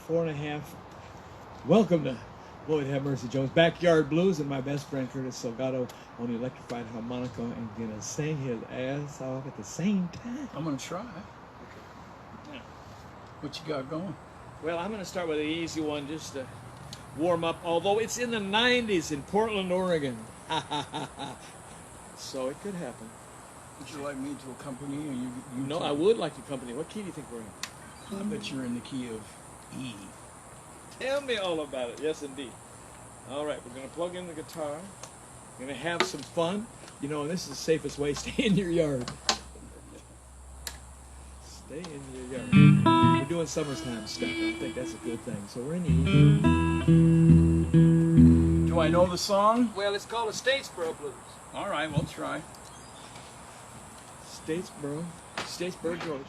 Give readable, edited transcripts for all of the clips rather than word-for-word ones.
4.5. Welcome to Lloyd Have Mercy Jones' Backyard Blues, and my best friend Curtis Salgado on the electrified harmonica and gonna sing his ass off at the same time. I'm gonna try. Yeah. What you got going? Well, I'm gonna start with an easy one just to warm up, although it's in the 90s in Portland, Oregon. So it could happen. Would you like me to accompany you? No, I would like to accompany. What key do you think we're in? I bet you're in the key of E. Tell me all about it. Yes, indeed. All right, we're going to plug in the guitar. We're going to have some fun. You know, this is the safest way. Stay in your yard. Stay in your yard. We're doing summertime stuff. I think that's a good thing. So we're in the... Do I know the song? Well, it's called a Statesboro Blues. All right, we'll try. Statesboro, Georgia.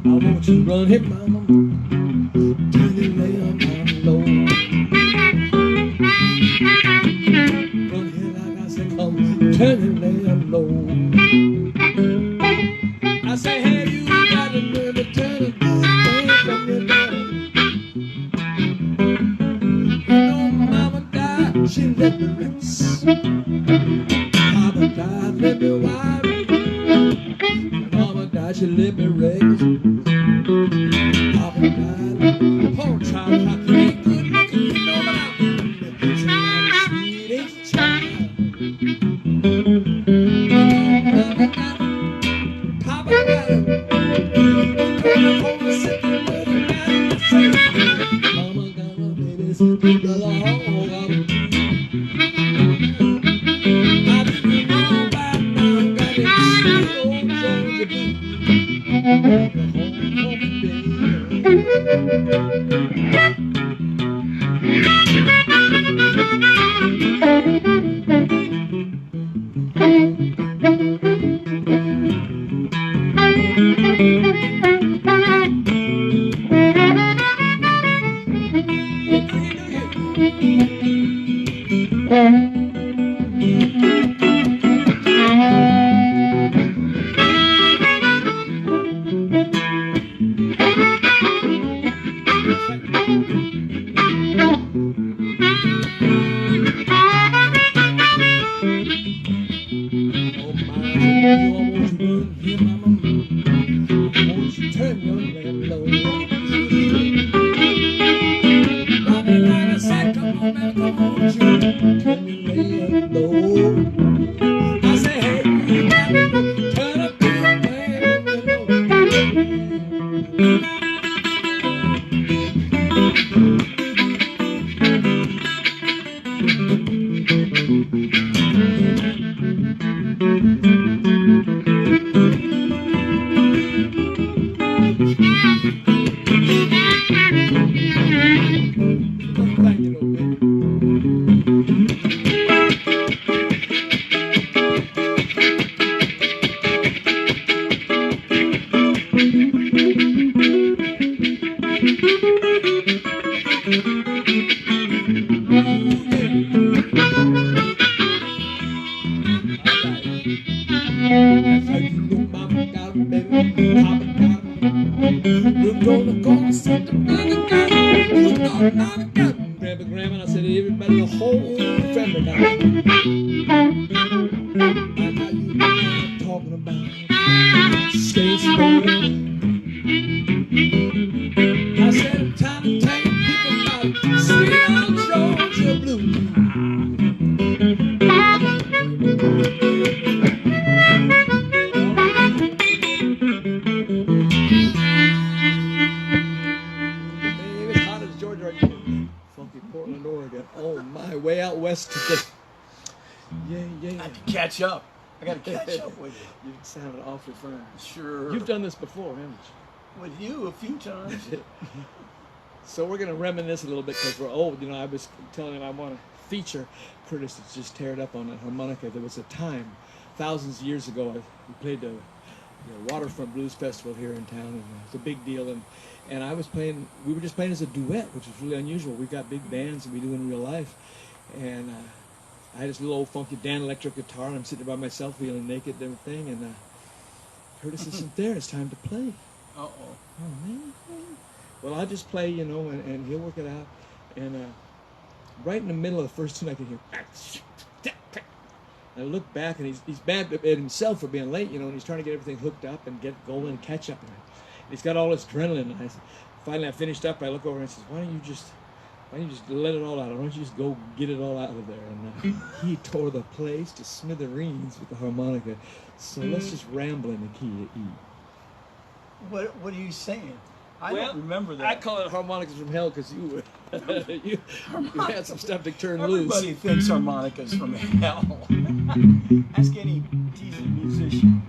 I want you to run hit mama, turn it lay on low. Run here like I said, come, turn it lay on low. I say, hey, you got to learn to turn it away from your daddy. You know mama died, she let me rest. Papa died, let me wild. Mama died, she let me rest. Papa died, poor child, I ain't good looking, you know, but I'm sweet as a child. Papa died, Mama got my babies, brother, all of them. I didn't know by now, got it sweet old Georgia blue. Grandma, I said everybody, the whole family got it. Like how you talking about Statesboro. I said I'm trying to tell people about sweet old Georgia blue. Baby, as hot as Georgia right now. Funky Portland, Oregon. Oh my, way out west today. Yeah. I can catch up. I gotta catch up with you. You sounded awfully fine. Sure. You've done this before, haven't you? With you a few times. So we're going to reminisce a little bit because we're old. You know, I was telling him I want to feature Curtis that's just teared up on that harmonica. There was a time thousands of years ago, we played the Waterfront Blues Festival here in town, and it's a big deal. And I was playing. We were just playing as a duet, which is really unusual. We've got big bands that we do in real life, and I had this little old funky Dan electric guitar, and I'm sitting there by myself, feeling naked and everything. And Curtis isn't there. It's time to play. Uh-oh. Oh man. Well, I'll just play, and he'll work it out. And right in the middle of the first tune, I can hear. And I look back, and he's mad at himself for being late, and he's trying to get everything hooked up and get going and catch up. And he's got all this adrenaline. And finally, I finished up. I look over and I says, "Why don't you just let it all out? Why don't you just go get it all out of there?" And he tore the place to smithereens with the harmonica. So let's just ramble in the key to E. What are you saying? I don't remember that. I call it harmonicas from hell because you had some stuff to turn Everybody loose. thinks harmonicas from hell. Ask any decent musician.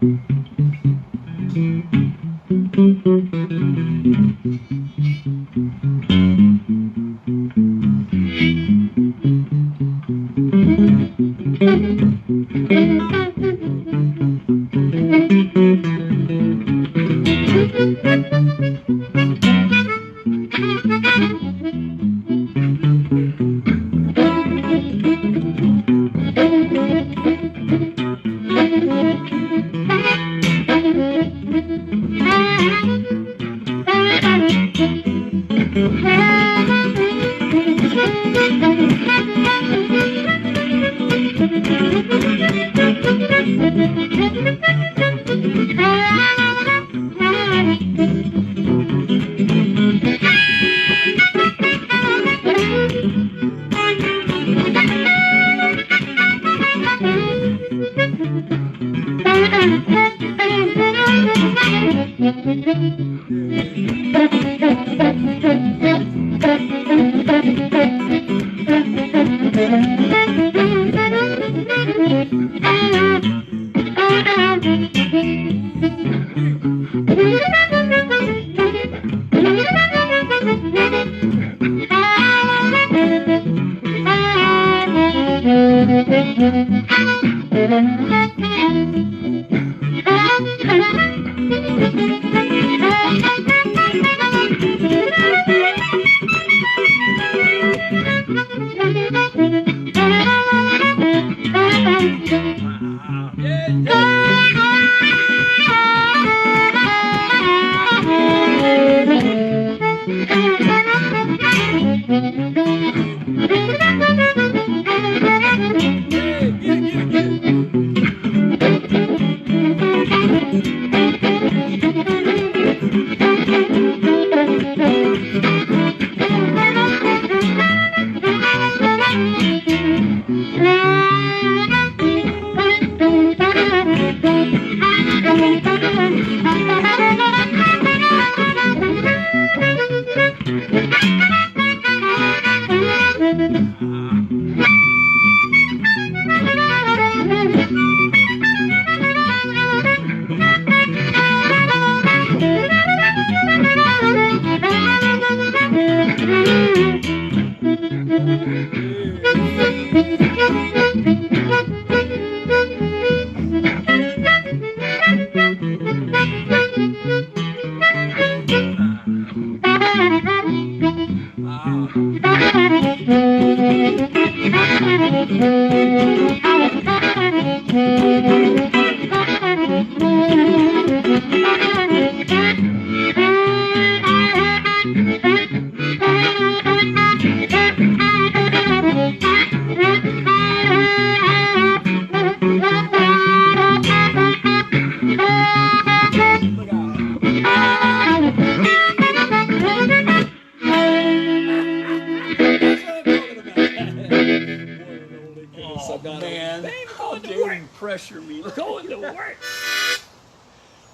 Salgado. Man, how dare you pressure me? Going to work.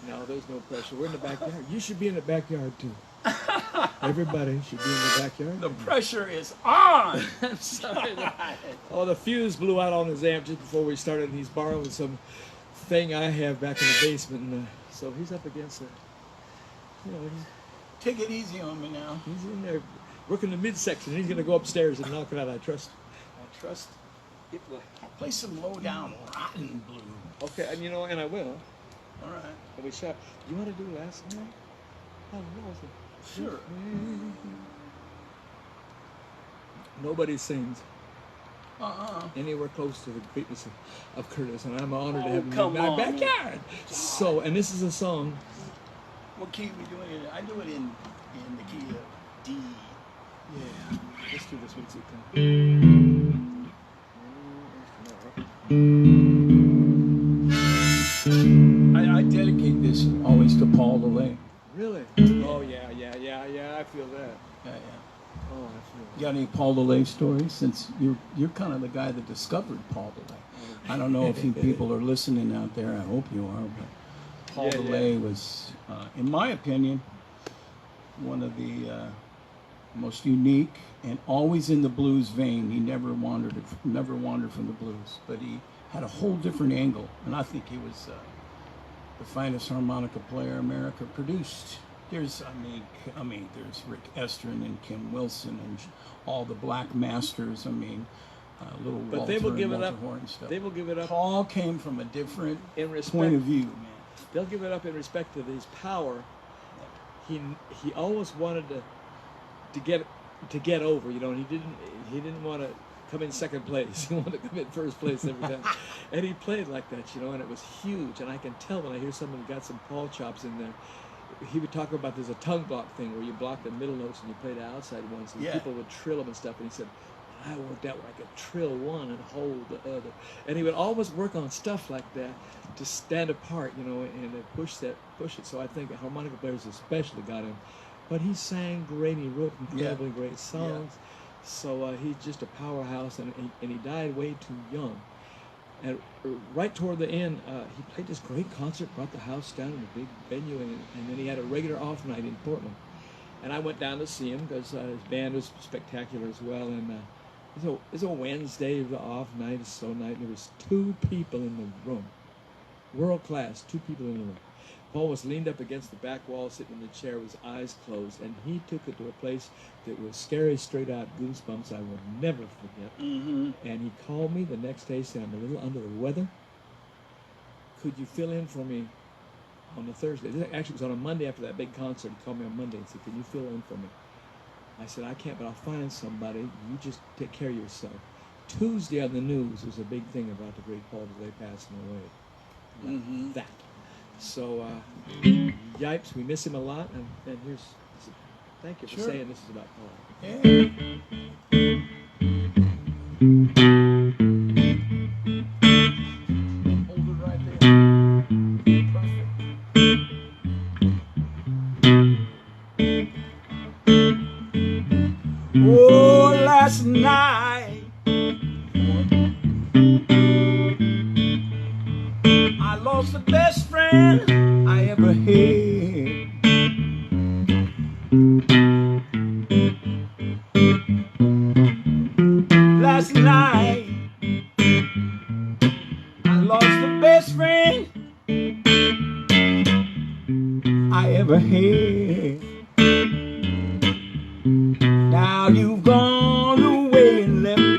No, there's no pressure. We're in the backyard. You should be in the backyard too. Everybody should be in the backyard. The pressure is on. I'm sorry. Oh, the fuse blew out on his amp just before we started, and he's borrowing some thing I have back in the basement, and so he's up against it. Take it easy on me now. He's in there working the midsection. He's going to go upstairs and knock it out. I trust it will. Play some low down rotten blues. Okay, and you know, and I will. All right. And we shall. You want to do last night? I love it. Sure. Nobody sings Uh-uh. anywhere close to the greatness of Curtis, and I'm honored to Oh, have him come in my on, man. backyard. So, and this is a song. What key we doing it? I do it in the key of D. Yeah, let's do this one. I dedicate this always to Paul DeLay. Really? Oh yeah. I feel that. Yeah. Oh, I feel You got any Paul DeLay stories? Since you're kind of the guy that discovered Paul DeLay. I don't know if you people are listening out there. I hope you are. But Paul Yeah, DeLay was, in my opinion, one of the most unique and always in the blues vein. He never wandered from the blues, but he had a whole different angle, and I think he was the finest harmonica player America produced. There's Rick Estrin and Kim Wilson and all the black masters. Little But Walter they will and give it Walter up. Horn stuff. They will give it up Paul came from a different in respect. point of view, man. They'll give it up in respect to his power. He always wanted to get over. You know, he didn't want to come in second place. He wanted to come in first place every time, and he played like that. You know, and it was huge. And I can tell when I hear someone got some Paul chops in there. He would talk about there's a tongue block thing where you block the middle notes and you play the outside ones, and people would trill them and stuff. And he said, I worked out where I could trill one and hold the other. And he would always work on stuff like that to stand apart, you know, and push it. So I think harmonica players especially got him. But he sang great. He wrote incredibly great songs. Yeah. So he's just a powerhouse, and he died way too young. And right toward the end, he played this great concert, brought the house down in a big venue, and then he had a regular off night in Portland. And I went down to see him because his band was spectacular as well. And it was a Wednesday, it was an off night, a slow night, and there was 2 people in the room. World class, 2 people in the room. Paul was leaned up against the back wall, sitting in the chair with his eyes closed, and he took it to a place that was scary, straight out goosebumps I will never forget. Mm-hmm. And he called me the next day, saying, I'm a little under the weather. Could you fill in for me on the Thursday? Actually, it was on a Monday after that big concert. He called me on Monday and said, can you fill in for me? I said, I can't, but I'll find somebody. You just take care of yourself. Tuesday on the news was a big thing about the great Paul DeLay passing away. Like that. So, yipes, we miss him a lot, and here's, thank you for saying this is about Paul. Yeah. Hold it right there. Perfect. Oh, last night I lost the best friend I ever had. Last night I lost the best friend I ever had. Now you've gone away and left me.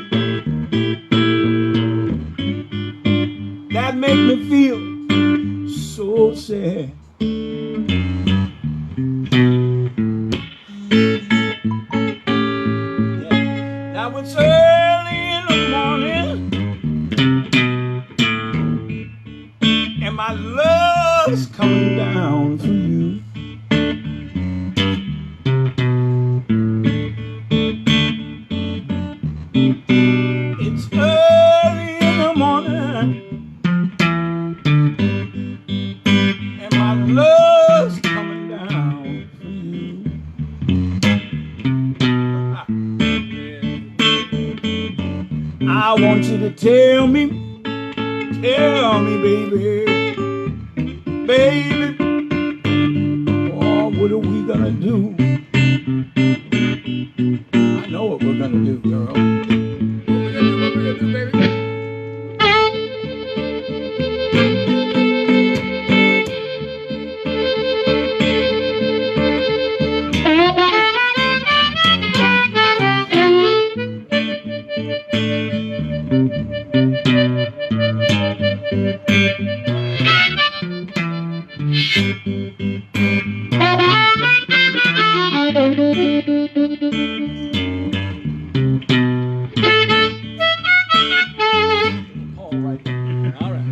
That make me feel so sad. Yeah. Now it's early in the morning, and my love's coming down for you. It's early in the morning, and my love's coming down for you. I want you to tell me, baby, oh, what are we gonna do? I know what we're gonna do, girl. What we gonna do, baby? Paul right there. All right.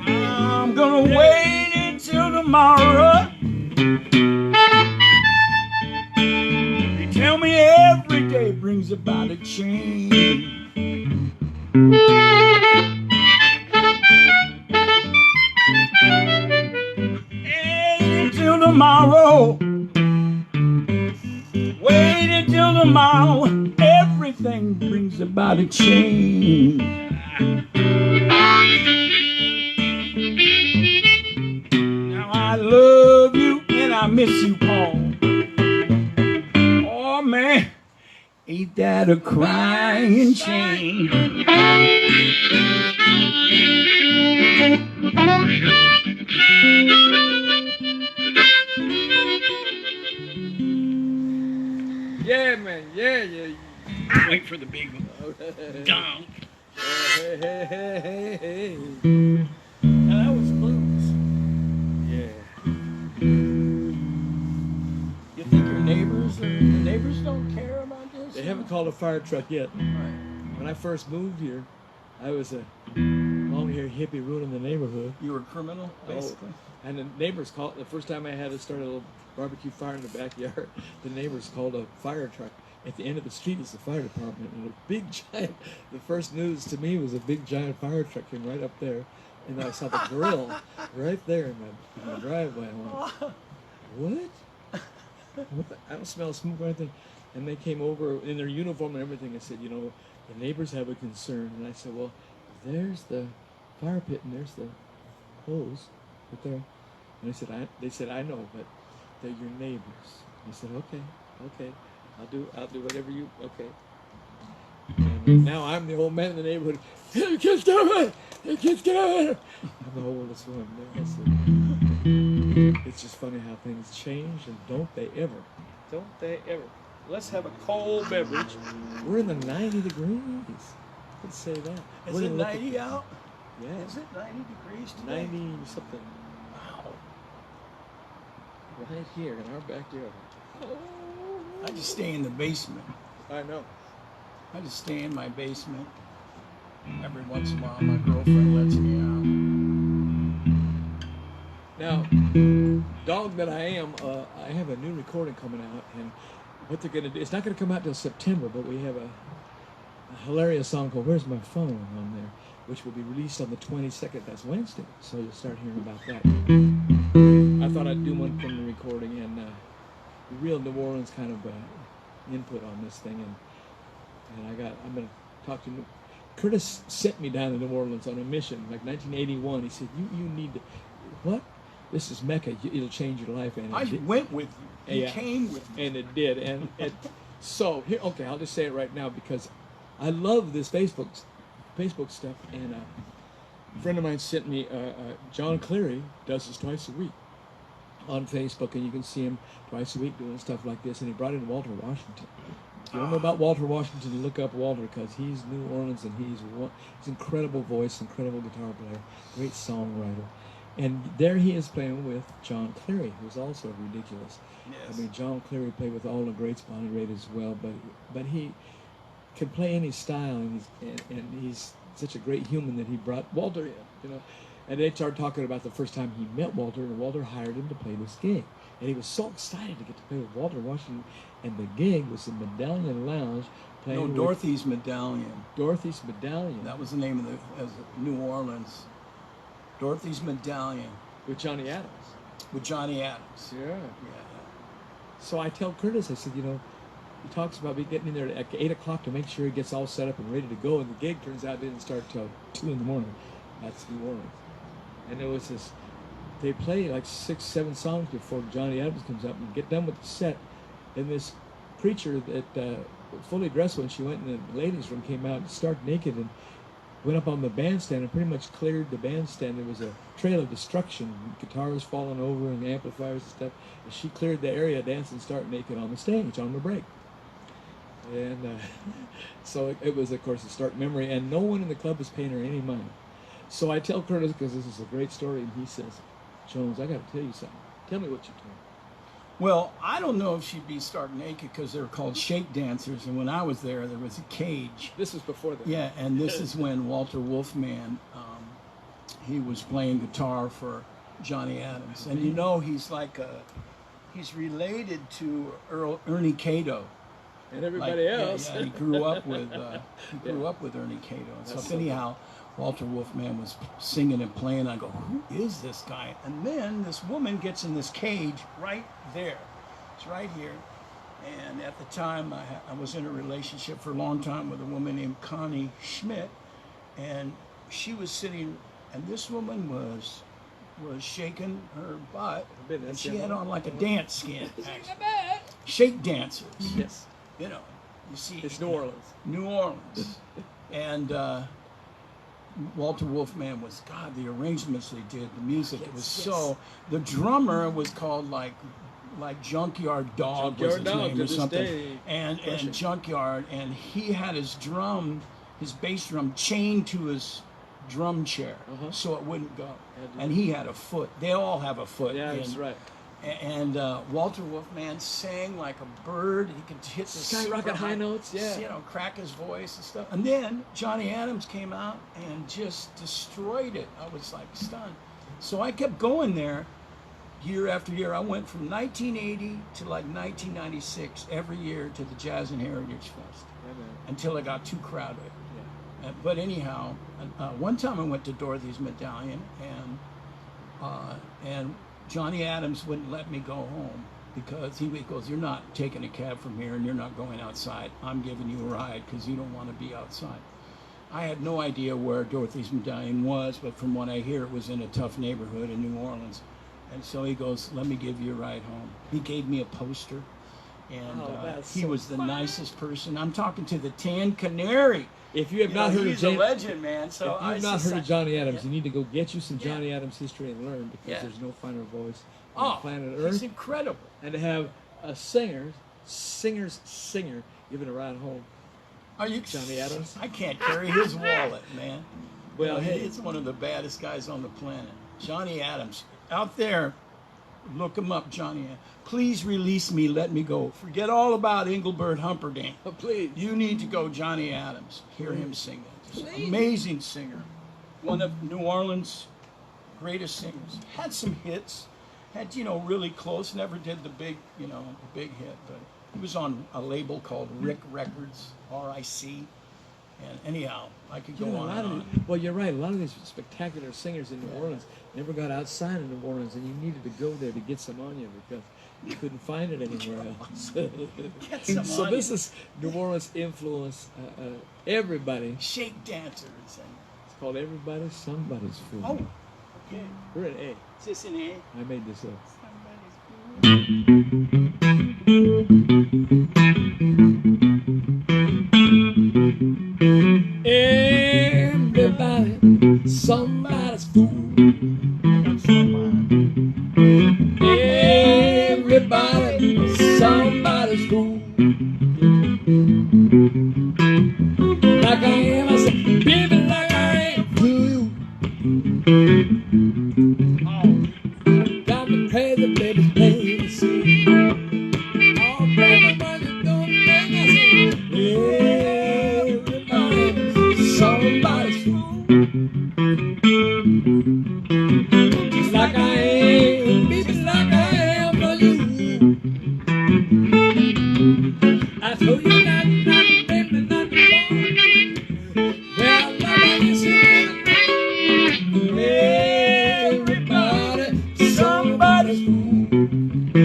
I'm gonna wait until tomorrow. They tell me every day brings about a change. Wait until tomorrow. Wait until tomorrow. Everything brings about a change. Now I love you and I miss you, Paul. Oh man, ain't that a crying shame? Yeah, man. Yeah. Wait for the big dunk. Hey, hey, hey, hey, hey. Now that was blues. Yeah. You think your neighbors, the neighbors don't care about this? They haven't called a fire truck yet. Right. When I first moved here, I was a long-haired hippie ruining the neighborhood. You were a criminal, basically. And the neighbors called, the first time I had to start a little barbecue fire in the backyard, the neighbors called a fire truck. At the end of the street is the fire department, and a big giant, the first news to me was a big giant fire truck came right up there, and I saw the grill right there in my driveway. I went, what? I don't smell smoke or anything. And they came over in their uniform and everything. I said, you know, the neighbors have a concern. And I said, well, there's the fire pit and there's the hose right there. And they said, I know, but they're your neighbors. I said, okay, I'll do whatever you, okay. And now I'm the old man in the neighborhood. Hey, kids, get over here! Hey, kids, get over here! I'm the oldest one there. I said, it's just funny how things change, and don't they ever. Let's have a cold beverage. We're in the 90 degrees. Let's say that. Is it 90 out? Yeah. Is it 90 degrees today? 90 something. Wow. Right here in our backyard. I just stay in the basement. I know. I just stay in my basement. Every once in a while, my girlfriend lets me out. Now, dog that I am, I have a new recording coming out, and what they're going to do, it's not going to come out till September, but we have a hilarious song called Where's My Phone on there, which will be released on the 22nd. That's Wednesday, so you'll start hearing about that. I thought I'd do one from the recording, and the real New Orleans kind of input on this thing, and I'm going to talk to Curtis sent me down to New Orleans on a mission, like 1981. He said, you need to, what? This is Mecca. It'll change your life. And I went with you. You came with me. And it did. And so, here, okay, I'll just say it right now because I love this Facebook stuff. And a friend of mine sent me, John Cleary does this twice a week on Facebook, and you can see him twice a week doing stuff like this. And he brought in Walter Washington. If you don't know about Walter Washington, look up Walter because he's New Orleans and he's incredible voice, incredible guitar player, great songwriter. And there he is playing with John Cleary, who's also ridiculous. Yes. I mean, John Cleary played with all the greats, Bonnie Raitt as well, but he can play any style, and he's such a great human that he brought Walter in, you know. And they started talking about the first time he met Walter, and Walter hired him to play this gig. And he was so excited to get to play with Walter Washington. And the gig was the Medallion Lounge playing No, with Dorothy's Medallion. Dorothy's Medallion. That was the name of New Orleans. Dorothy's Medallion With Johnny Adams. with Johnny Adams. Yeah. Yeah. So I tell Curtis, I said, you know, he talks about me getting in there at 8 o'clock to make sure he gets all set up and ready to go. And the gig turns out didn't start till 2 in the morning. That's New Orleans. And it was this, they play like 6, 7 songs before Johnny Adams comes up and get done with the set. And this preacher that fully dressed when she went in the ladies' room came out stark naked and went up on the bandstand and pretty much cleared the bandstand. There was a trail of destruction, guitars falling over and amplifiers and stuff. And she cleared the area, dancing stark naked on the stage on the break. And so it was, of course, a stark memory. And no one in the club was paying her any money. So I tell Curtis, because this is a great story, and he says, Jones, I got to tell you something. Tell me what you told me. Well, I don't know if she'd be stark naked because they were called shake dancers, and when I was there was a cage. This was before that. Yeah, and this is when Walter Wolfman, he was playing guitar for Johnny Adams, and you know he's he's related to Ernie Cato. And everybody else. Yeah, he grew up with Ernie Cato. And so anyhow, Walter Wolfman was singing and playing. I go, who is this guy? And then this woman gets in this cage right there. It's right here. And at the time, I was in a relationship for a long time with a woman named Connie Schmidt. And she was sitting, and this woman was shaking her butt. And she had on like a dance skin. Shake dancers. Yes. You know, you see. It's New Orleans. New Orleans. And Walter Wolfman was, God, the arrangements they did, the music, it was so, the drummer was called like Junkyard Dog was his name or something. And Junkyard, and he had his bass drum chained to his drum chair so it wouldn't go. And he had a foot. They all have a foot. Yeah, that's right. And Walter Wolfman sang like a bird. He could hit the skyrocket high notes, yeah. You know, crack his voice and stuff. And then Johnny Adams came out and just destroyed it. I was like stunned. So I kept going there year after year. I went from 1980 to like 1996 every year to the Jazz and Heritage Fest until it got too crowded. Yeah. But anyhow, one time I went to Dorothy's Medallion and Johnny Adams wouldn't let me go home because he goes, you're not taking a cab from here and you're not going outside. I'm giving you a ride because you don't want to be outside. I had no idea where Dorothy's Medallion was, but from what I hear, it was in a tough neighborhood in New Orleans. And so he goes, let me give you a ride home. He gave me a poster, and he was the nicest person. I'm talking to the Tan Canary. If you have not heard he's of a legend, man. So if you've not heard of Johnny Adams, you need to go get you some Johnny Adams history and learn because there's no finer voice on planet Earth. He's incredible. And to have a singer's singer giving a ride home. Are you Johnny Adams? I can't carry his wallet, man. Well, he's one of the baddest guys on the planet. Johnny Adams. Out there, look him up, Johnny. Please release me, let me go. Forget all about Engelbert Humperdinck. Please. You need to go Johnny Adams. Hear him sing. Amazing singer. One of New Orleans' greatest singers. Had some hits. Had, really close. Never did the big hit. But he was on a label called Rick Records, R-I-C. And anyhow, I could go on and on. Well, you're right. A lot of these spectacular singers in New Orleans never got outside of New Orleans, and you needed to go there to get some on you because you couldn't find it anywhere else. Get some so on this you. is New Orleans influence. Everybody. Shake dancers. It's called Everybody's Somebody's Fool. Oh, okay. We're an A. Is this an A? I made this up. Everybody, somebody's fool. Everybody, somebody's fool. Like I am, I say, baby, like I am to you. Oh, got me crazy, baby, baby, see. Oh, baby, what you doing, baby, see. Everybody, somebody's fool. Like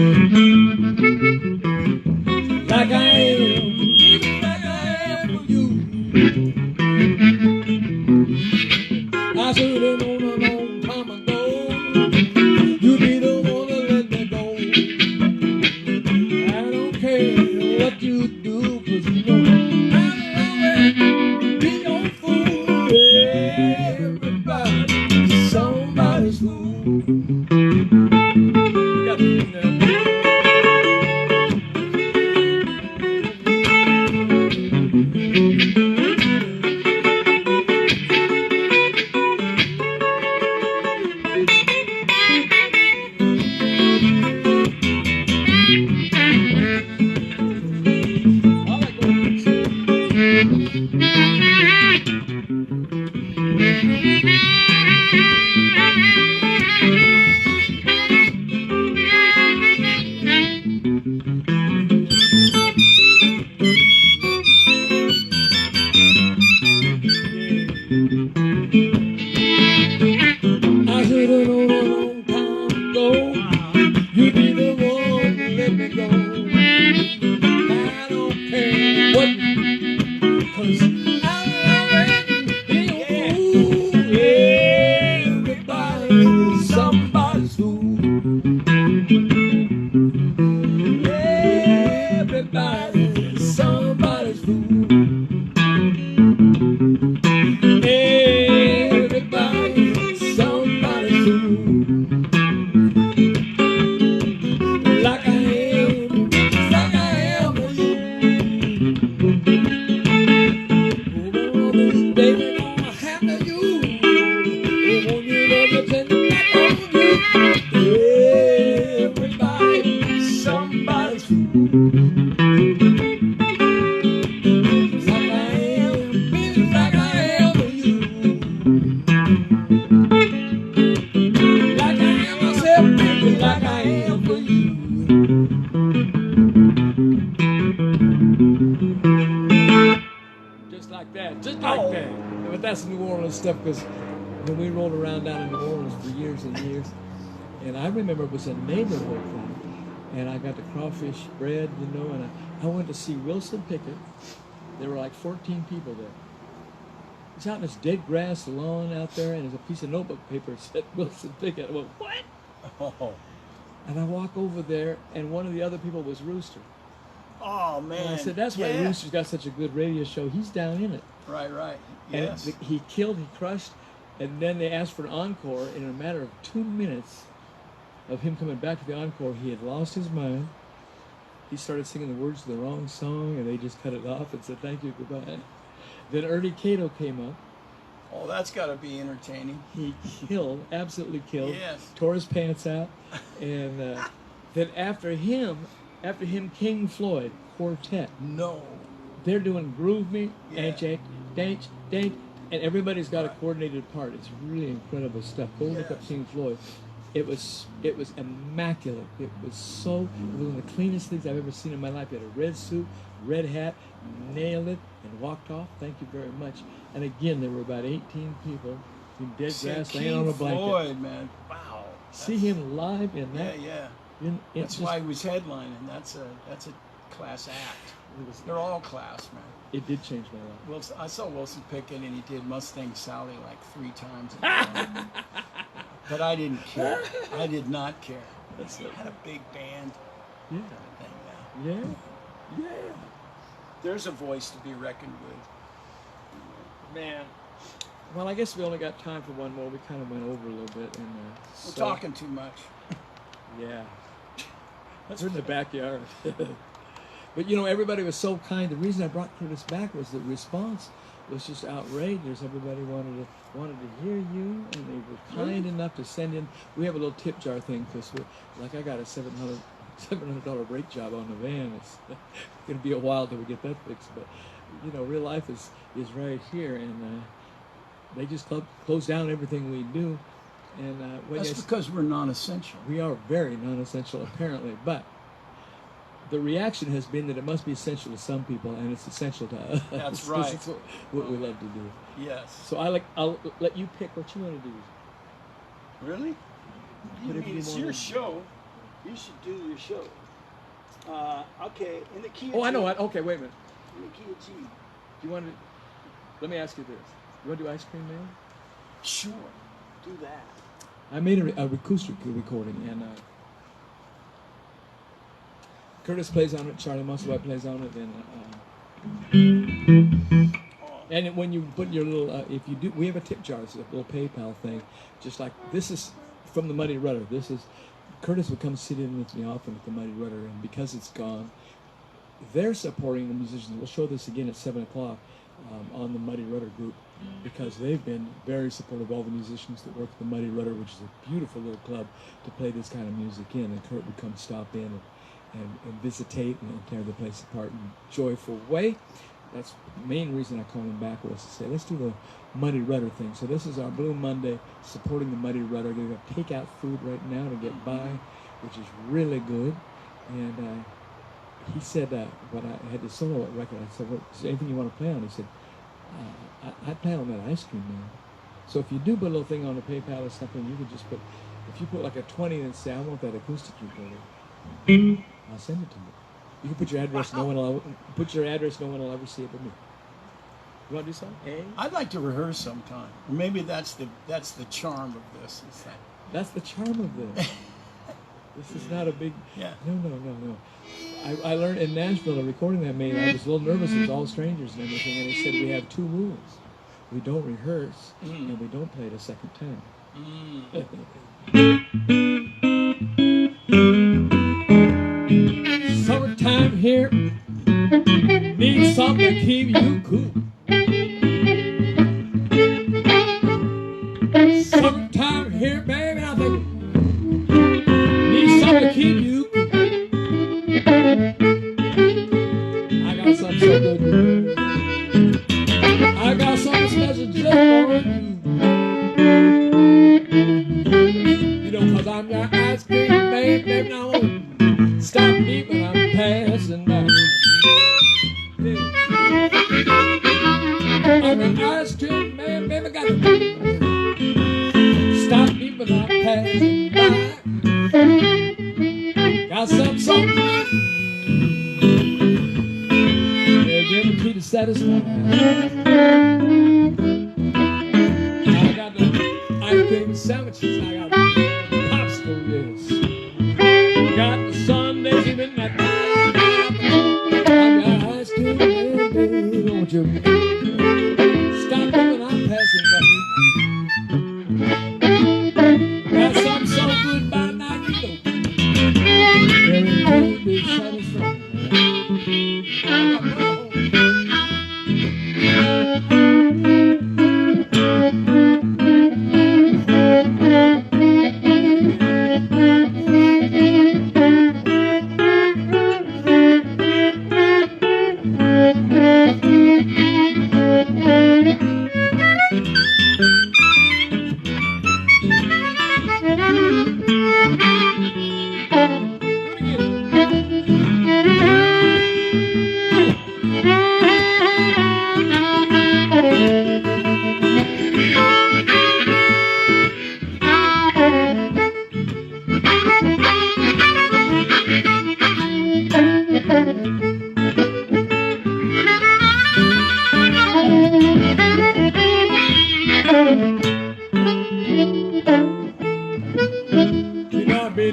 I am, like I am for you. I should have known a long time ago. You'd be the one to let me go. I don't care what you do, 'cause you know I'll always be your fool. Everybody, somebody's fool. You got to do that. I like going to I should have known a long time ago. You'd be the one to let me go. I don't care what, 'cause I'll always be your fool. Everybody's somebody's fool. Everybody's somebody's fool. Everybody's somebody's fool. Like I am for you. Oh, baby, gonna handle you. Oh, won't you love me till you back on you? Everybody's somebody's fool. Like I am, baby, like I am for you. Like I am myself, baby, like I am for you. Just like that, just like that. But that's New Orleans stuff, because when we rolled around down in New Orleans for years and years, and I remember it was a neighborhood thing, and I got the crawfish bread, you know, and I went to see Wilson Pickett. There were like 14 people there. It's out in this dead grass lawn out there, and there's a piece of notebook paper that said Wilson Pickett. I went, what? Oh, And I walk over there, and one of the other people was Rooster. oh man. And I said, that's why Yeah. Rooster's got such a good radio show. He's down in it. Right, right. And Yes. he killed, he crushed, and then they asked for an encore. In a matter of 2 minutes of him coming back to the encore, he had lost his mind. He started singing the words to the wrong song, and they just cut it off and said, thank you, goodbye. Then Ernie Cato came up. Oh, that's got to be entertaining. He killed, absolutely killed. Yes. Tore his pants out. And then after him, King Floyd Quartet. No. They're doing Groove Me, Yeah. dance, and everybo's got a coordinated part. It's really incredible stuff. Go look up Yes. King Floyd. It was immaculate. It was one of the cleanest things I've ever seen in my life. He had a red suit, red hat, nailed it, and walked off. Thank you very much. And again, there were about 18 people in dead See, grass laying King on a blanket. Floyd, man. Wow. See him live in Yeah, that. yeah. It's That's why he was headlining. That's a class act. They're all class, man. it did change my life. Wilson, I saw Wilson Pickett, and he did Mustang Sally like 3 times. But I didn't care. I did not care. That's He it. had a big band Yeah, kind of thing. Yeah. yeah. There's a voice to be reckoned with. Man. Well, I guess we only got time for one more. We kind of went over a little bit. And, We're talking too much. Yeah. We're in the backyard. But, you know, everybody was so kind. The reason I brought Curtis back was the response was just outrageous. Everybody wanted to hear you, and they were kind enough to send in. We have a little tip jar thing, because like I got a $700 brake job on the van. It's going to be a while till we get that fixed. But, you know, real life is right here, and they just close down everything we do. And That's because we're non-essential. we are very non-essential, apparently, but the reaction has been that it must be essential to some people, and it's essential to us. That's 'cause right. It's what we love to do. Yes. So I'll let you pick what you want to do. Really? Whatever you It's wanna your do. show. You should do your show. Okay, in the key of Oh, I know G. what. Okay, wait a minute. In the key of G. You want to? Let me ask you this. You want to do Ice Cream Man? Sure, do that. I made a acoustic recording, and Curtis plays on it. Charlie Musselwhite plays on it, and when you put your little, if you do, we have a tip jar. It's a little PayPal thing, just like this is from the Muddy Rudder. This is Curtis would come sit in with me often at the Muddy Rudder, and because it's gone, they're supporting the musicians. We'll show this again at 7:00 on the Muddy Rudder group, because they've been very supportive of all the musicians that work at the Muddy Rudder, which is a beautiful little club to play this kind of music in. And Kurt would come stop in and visitate and tear the place apart in a joyful way. That's the main reason I called him back, was to say, let's do the Muddy Rudder thing. So this is our Blue Monday supporting the Muddy Rudder. They've got takeout food right now to get by, which is really good. And he said, when I had the solo record, I said, "What, is there anything you want to play on?" He said, I play on that Ice Cream Man. So if you do put a little thing on the PayPal or something, you can just put, if you put like a 20 and say, I want that acoustic recording, I'll send it to you. You can put your address. No one will put your address. No one will ever see it but me. You want to do something? I'd like to rehearse sometime. Or maybe that's the charm of this. Is that That's the charm of this. This is not a big. Yeah. No. I learned in Nashville, a recording I made. I was a little nervous. It was all strangers and everything, and they said we have 2 rules: we don't rehearse, and we don't play it a second time. Summertime here needs something to keep you cool. Summertime here, baby, I think needs something to keep you cool. I got something so good to do. I got something special just for you. You know, 'cause I'm your ice cream man, baby, now I won't stop me when I'm passing by. Yeah. I'm an ice cream man, baby, got to stop me when I'm passing by. Got something so good. Yeah, guaranteed to satisfy. I got the ice cream sandwiches, I got popsicle, yes. Got the sundaes, even that I got ice cream, baby, don't you stop me when I'm passing by. Got something so good by now, you know. Guaranteed to satisfy.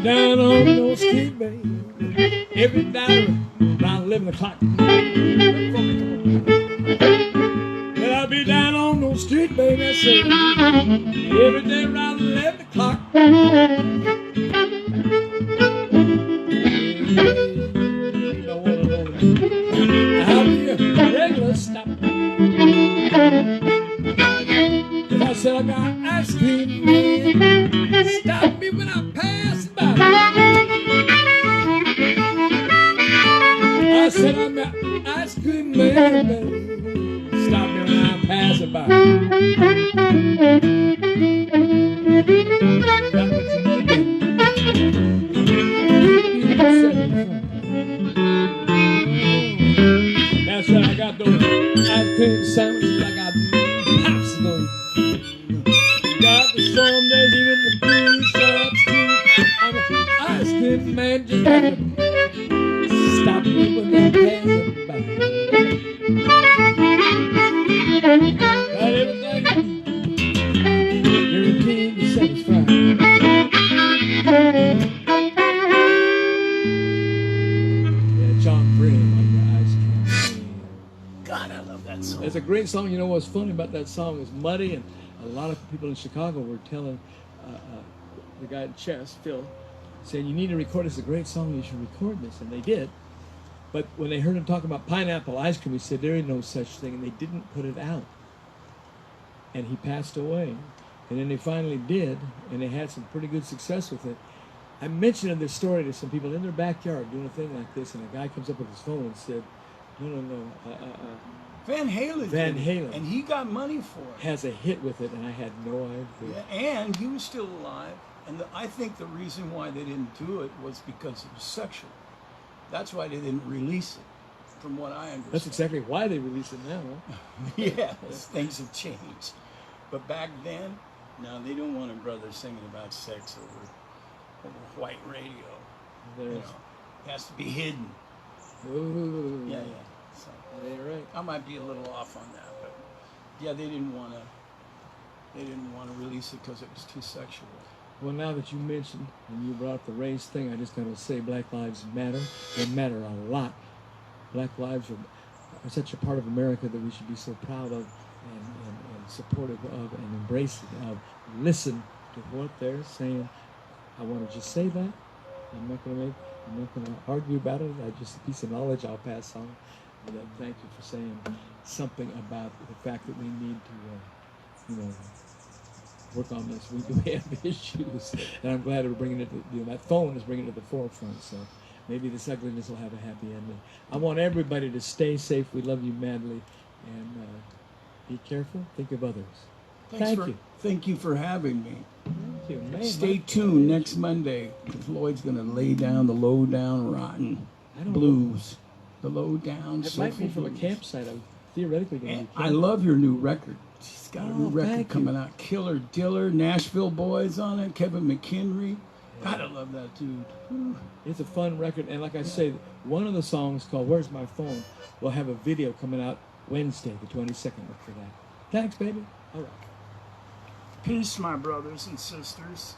Down on no street, baby. Every day around 11 o'clock. Well, I'll be down on no street, baby, I say. Every day around 11 o'clock. I'll be a regular stop. 'Cause I said I got ice cream, man. Stop me when I pass by. I said I'm an ice cream man, baby. Stop me when I'm passing by. Got what you need, baby. That's right, I got those ice cream sandwiches. I got popsicles. Got the sundaes, even the blue shots too. I'm an ice cream man just had to stop me when they passing by. Got everything guaranteed to satisfy. Yeah, John Brim on the ice cream man. God, I love that song. It's a great song. You know what's funny about that song is Muddy, and a lot of people in Chicago were telling the guy at Chess, Phil, saying, you need to record this. It's a great song. You should record this. And they did. But when they heard him talking about pineapple ice cream, he said, there is no such thing. And they didn't put it out. And he passed away. And then they finally did, and they had some pretty good success with it. I mentioned this story to some people in their backyard doing a thing like this, and a guy comes up with his phone and said, no. Van Halen. Van did it, Halen. and he got money for it. Has a hit with it, and I had no idea. Yeah, and he was still alive. And I think the reason why they didn't do it was because it was sexual. That's why they didn't release it, from what I understand. That's exactly why they release it now, huh? Yes, things have changed. But back then, no, they don't want a brother singing about sex over white radio. You know, it has to be hidden. Ooh. Yeah. So Yeah, you're right. I might be a little off on that, but yeah, they didn't want to release it because it was too sexual. Well, now that you mentioned and you brought up the race thing, I just got to say Black Lives Matter. They matter a lot. Black lives are such a part of America that we should be so proud of and supportive of and embracing of. Listen to what they're saying. I want to just say that. I'm not going to argue about it. Just a piece of knowledge I'll pass on. But thank you for saying something about the fact that we need to, work on this. We do have issues, and I'm glad we're bringing it to, that phone is bringing it to the forefront. So maybe this ugliness will have a happy ending. I want everybody to stay safe. We love you madly, and be careful. Think of others. Thank you. Thank you for having me. Thank you. Man, Stay tuned next Monday, because Lloyd's going to lay down the low down rotten blues. The low down. It might be from a campsite. I'm theoretically going to be. I love your new record. She's got a new record thank coming you. out. Killer Diller, Nashville Boys on it. Kevin McHenry. God, I love that dude. Whew. It's a fun record, and like I say, one of the songs called "Where's My Phone" will have a video coming out Wednesday, the 22nd. Look for that. Thanks, baby. All right. Peace, my brothers and sisters.